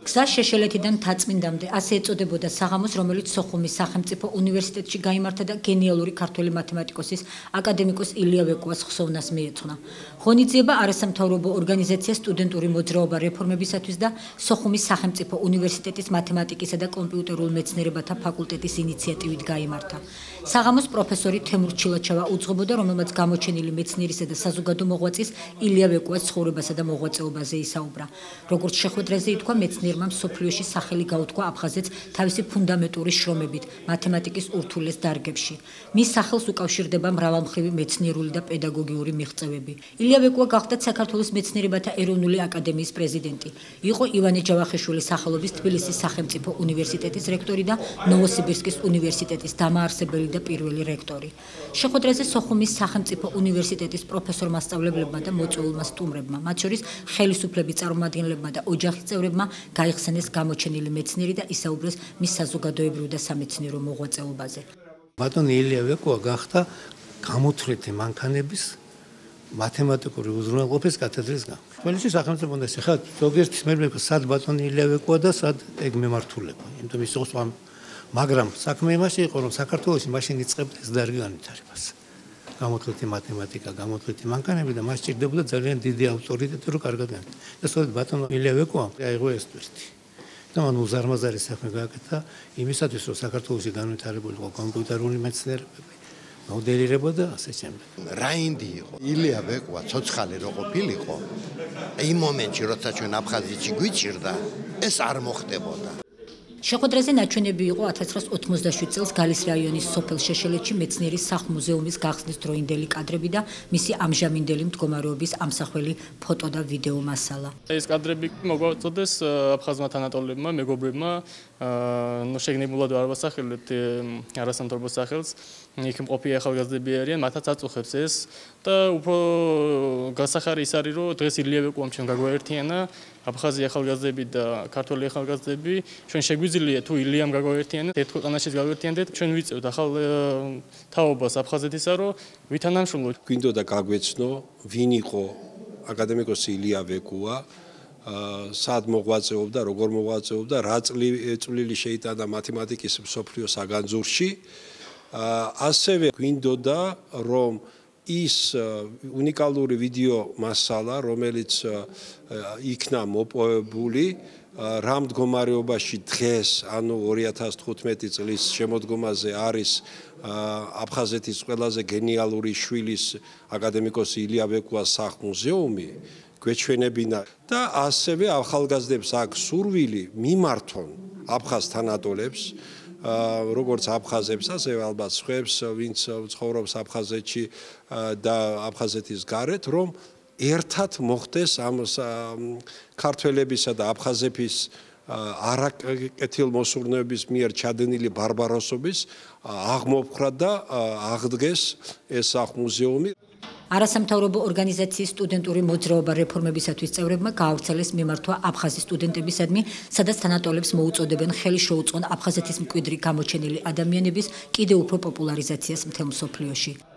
გზა შეშელეთიდან მთაწმინდამდე ასე ეწოდებოდა საღამოს, რომელიც სოხუმის სახელმწიფო უნივერსიტეტში გაიმართა და გენიალური ქართველი მათემატიკოსის აკადემიკოს ილია ვეკუას ხსოვნას მიეძღვნა. ღონისძიება არასამთავრობო ორგანიზაცია სტუდენტური მოძრაობა რეფორმებისათვის და სოხუმის სახელმწიფო უნივერსიტეტის მათემატიკისა და კომპიუტერულ მეცნიერებათა ფაკულტეტის ინიციატივით გაიმართა. საღამოს პროფესორი თემურ ჩილაჩავა უძღვებოდა, რომელმაც გამოჩენილი მეცნიერისა და საზოგადო მოღვაწის ილია ვეკუას ცხოვრებასა და მოღვაწეობაზე ისაუბრა. როგორც შეხვედრაზე ითქვა, მეცნიერმა მსოფლიოში სახელი გაუთქვა აფხაზეთს თავისი ფუნდამენტური შრომებით მათემატიკის ურთულეს დარგებში. მის სახელს უკავშირდება მრავალმხრივი მეცნიერული და პედაგოგიური მიღწევები. ილია ვეკუა გახდა საქართველოს მეცნიერებათა ეროვნული აკადემიის პრეზიდენტი. იყო ივანე ჯავახიშვილის სახელობის თბილისის სახელმწიფო უნივერსიტეტის რექტორი და ნოვოსიბირსკის უნივერსიტეტის დამაარსებელი და პირველი რექტორი. შეხვედრაზე სოხუმის სახელმწიფო უნივერსიტეტის პროფესორ-მასწავლებლებმა და მოწვეულმა სტუმრებმა, მათ შორის ხელისუფლების წარმომადგენლებმა და ოჯახის წევრებმა გაიხსენეს გამოჩენილი მეცნიერი და ისაუბრეს მის საზოგადოებრივ და სამეცნიერო მოღვაწეობაზე. ბატონი ილია ვეკუა გახდა გამოთვლითი მანქანების მათემატიკური უზრუნველყოფის კათედრის გამგე. თბილისის სახელმწიფო უნივერსიტეტი ხა ზოგიერთი მერმე სად ბატონი ილია ვეკუა და სად ეგ მემართულება. იმიტომ ის იყო მაგრამ საქმე იმაში იყო, რომ საქართველოში მაშინ იწყებდა ეს დარგი განვითარებას. გამოთვლითი მათემატიკა, გამოთვლითი მანქანები და მას სჭირდებოდა ძალიან დიდი ავტორიტეტი, რომ კარგად განვითარდეს. და სწორედ ბატონო ილია ვეკუამ აიღო ეს ტვირთი. და მან უზარმაზარი საქმე გააკეთა იმისათვის, რომ საქართველოში განვითარებულიყო კომპიუტერული მეცნიერებები, მოდელირება და ასე შემდეგ. რაინდი იყო ილია ვეკუა ცოცხალი რო ყოფილიყო, იმ მომენტში, როცა ჩვენ აფხაზეთში გვიჭირდა, ეს არ მოხდებოდა. შეხვედრაზე ნაჩვენები იყო 1987 წელს გალის რაიონის სოფელ შეშელეთში მეცნიერის სახლ-მუზეუმის გახსნის დროინდელი კადრები და მისი ამჟამინდელი მდგომარეობის ამსახველი ფოტო და ვიდეო მასალა. ეს კადრები მოგვაწოდეს აფხაზმა თანატოლებმა, მეგობრებმა, შეგნებულად არ ვასახელებთ არასამთავრობო სახელს, იქ მყოფი ახალგაზრდები არიან, მათაც აწუხებს ეს და უფრო გასახარი ის არის, რომ დღეს ილია ვეკუამ ჩვენ გაგვაერთიანა, აფხაზი ახალგაზრდები და ქართველი ახალგაზრდები, ჩვენ შეგვიძლია თუ ილიამ გაგვაერთიანეთ, ერთ ქვეყანაშიც გავერთიანდეთ, ჩვენ ვიწევთ ახალ თაობას აფხაზეთისა, რომ ვითანამშრომლოთ. გვინდოდა გაგვეცნო, ვინ იყო აკადემიკოსი ილია ვეკუა, სად მოღვაწეობდა, როგორ მოღვაწეობდა, რა წვლილი შეიტანა მათემატიკის მსოფლიო საგანძურში. ასევე გვინდოდა, რომ ის უნიკალური ვიდეო მასალა, რომელიც იქნა მოპოვებული, რა მდგომარეობაში დღეს, ანუ 2015 წლის შემოდგომაზე არის აფხაზეთის ყველაზე გენიალური შვილის აკადემიკოსი ილია ვეკუას სახლ-მუზეუმი, გვეჩვენებინა და ასევე ახალგაზრდებს აქვს სურვილი მიმართონ აფხაზ თანატოლებს, როგორც აფხაზებს, ასევე ალბათ სხვებს, ვინც ცხოვრობს აფხაზეთში და აფხაზეთის გარეთ, რომ ერთად მოხდეს ამ ქართველებისა და აფხაზების არაკეთილმოსურნეობის მიერ ჩადენილი ბარბაროსობის აღმოფხვრა და აღდგეს ეს სახლ-მუზეუმი. არასამთავრობო ორგანიზაციის სტუდენტური მოძრაობა რეფორმებისათვის წევრებმა გაავრცელეს მიმართვა აფხაზის სტუდენტებისადმი, სადაც თანატოლებს მოუწოდებენ ხელი შეუწყონ აფხაზეთის მკვიდრი გამოჩენილი ადამიანების კიდევ უფრო პოპულარიზაციას მთელ მსოფლიოში.